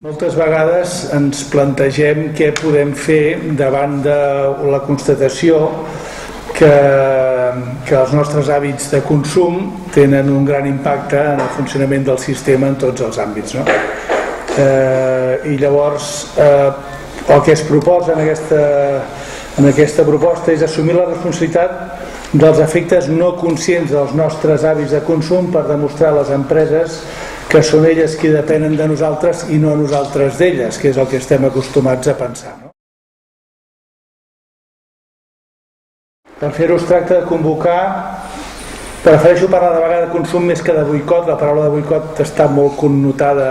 Moltes vegades ens plantegem què podem fer davant de la constatació que els nostres hàbits de consum tenen un gran impacte en el funcionament del sistema en tots els àmbits, no? I llavors el que es proposa en aquesta proposta és assumir la responsabilitat dels efectes no conscients dels nostres hàbits de consum per demostrar a les empreses que són elles qui depenen de nosaltres i no nosaltres d'elles, que és el que estem acostumats a pensar, no? Per fer-ho es tracta de convocar, prefereixo parlar de vaga de consum més que de boicot. La paraula de boicot està molt connotada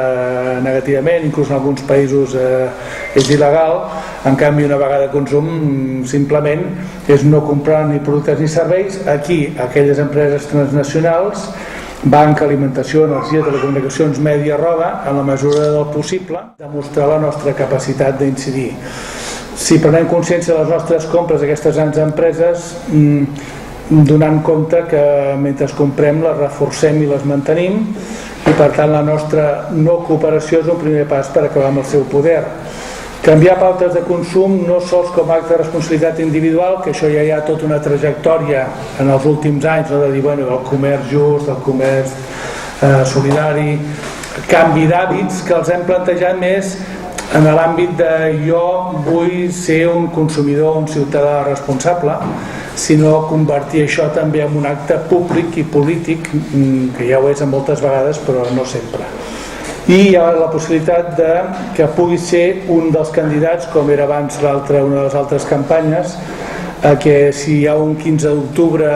negativament, inclús en alguns països és il·legal. En canvi, una vaga de consum simplement és no comprar ni productes ni serveis. Aquí, aquelles empreses transnacionals, banca, alimentació, energia, telecomunicacions, mèdia, roba, en la mesura del possible, demostrar la nostra capacitat d'incidir. Si prenem consciència de les nostres compres d'aquestes grans empreses, donant compte que mentre comprem les reforcem i les mantenim, i per tant la nostra no cooperació és un primer pas per acabar amb el seu poder. Canviar pautes de consum no sols com a acte de responsabilitat individual, que això ja hi ha tota una trajectòria en els últims anys, no? De dir, bueno, el comerç just, el comerç solidari, canvi d'hàbits que els hem plantejat més en l'àmbit de jo vull ser un consumidor, un ciutadà responsable, sinó convertir això també en un acte públic i polític, que ja ho és moltes vegades però no sempre. I hi ha la possibilitat que pugui ser un dels candidats, com era abans una de les altres campanyes, que si hi ha un 15 d'octubre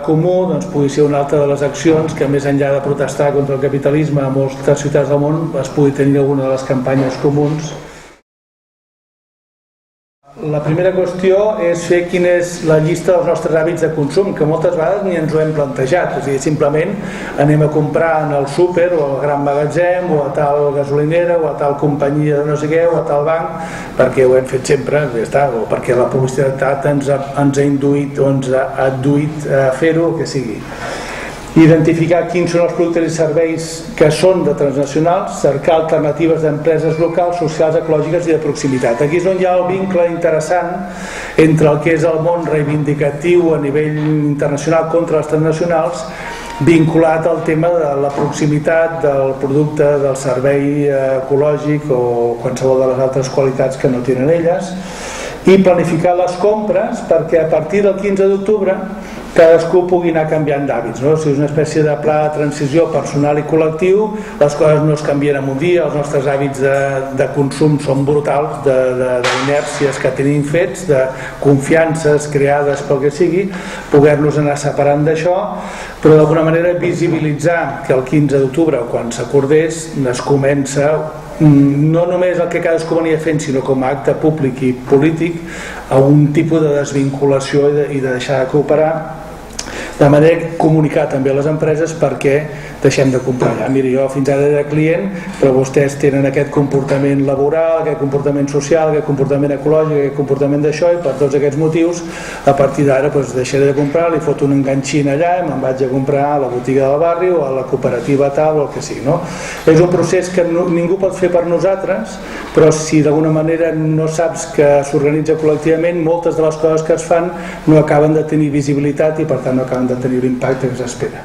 comú, doncs pugui ser una altra de les accions que, més enllà de protestar contra el capitalisme a moltes ciutats del món, es pugui tenir alguna de les campanyes comuns. La primera qüestió és fer quina és la llista dels nostres hàbits de consum, que moltes vegades ni ens ho hem plantejat. És a dir, simplement anem a comprar en el súper o al gran magatzem o a tal gasolinera o a tal companyia de no sé què o a tal banc, perquè ho hem fet sempre, ja està, o perquè la publicitat ens ha induït o ens ha adduït a fer-ho, o que sigui. Identificar quins són els productes i serveis que són de transnacionals, cercar alternatives d'empreses locals, socials, ecològiques i de proximitat. Aquí és on hi ha el vincle interessant entre el que és el món reivindicatiu a nivell internacional contra les transnacionals, vinculat al tema de la proximitat del producte, del servei ecològic o qualsevol de les altres qualitats que no tenen elles, i planificar les compres perquè a partir del 15 d'octubre cadascú pugui anar canviant d'hàbits, no? Si és una espècie de pla de transició personal i col·lectiu, les coses no es canvien en un dia, els nostres hàbits de consum són brutals, d'inèrcies que tenim fets, de confiances creades pel que sigui, poder-nos anar separant d'això, però d'alguna manera visibilitzar que el 15 d'octubre, quan s'acordés, es comença no només el que cadascú venia fent, sinó com a acte públic i polític, a un tipus de desvinculació i de deixar de cooperar, de manera que comunicar també a les empreses perquè deixem de comprar allà. Mira, jo fins ara era client, però vostès tenen aquest comportament laboral, aquest comportament social, aquest comportament ecològic, aquest comportament d'això, i per tots aquests motius, a partir d'ara deixaré de comprar, li foto un enganxin allà i me'n vaig a comprar a la botiga del barri o a la cooperativa tal o el que sigui, no? És un procés que ningú pot fer per nosaltres, però si d'alguna manera no saps que s'organitza col·lectivament, moltes de les coses que es fan no acaben de tenir visibilitat i per tant no acaben de tenir l'impacte que s'espera.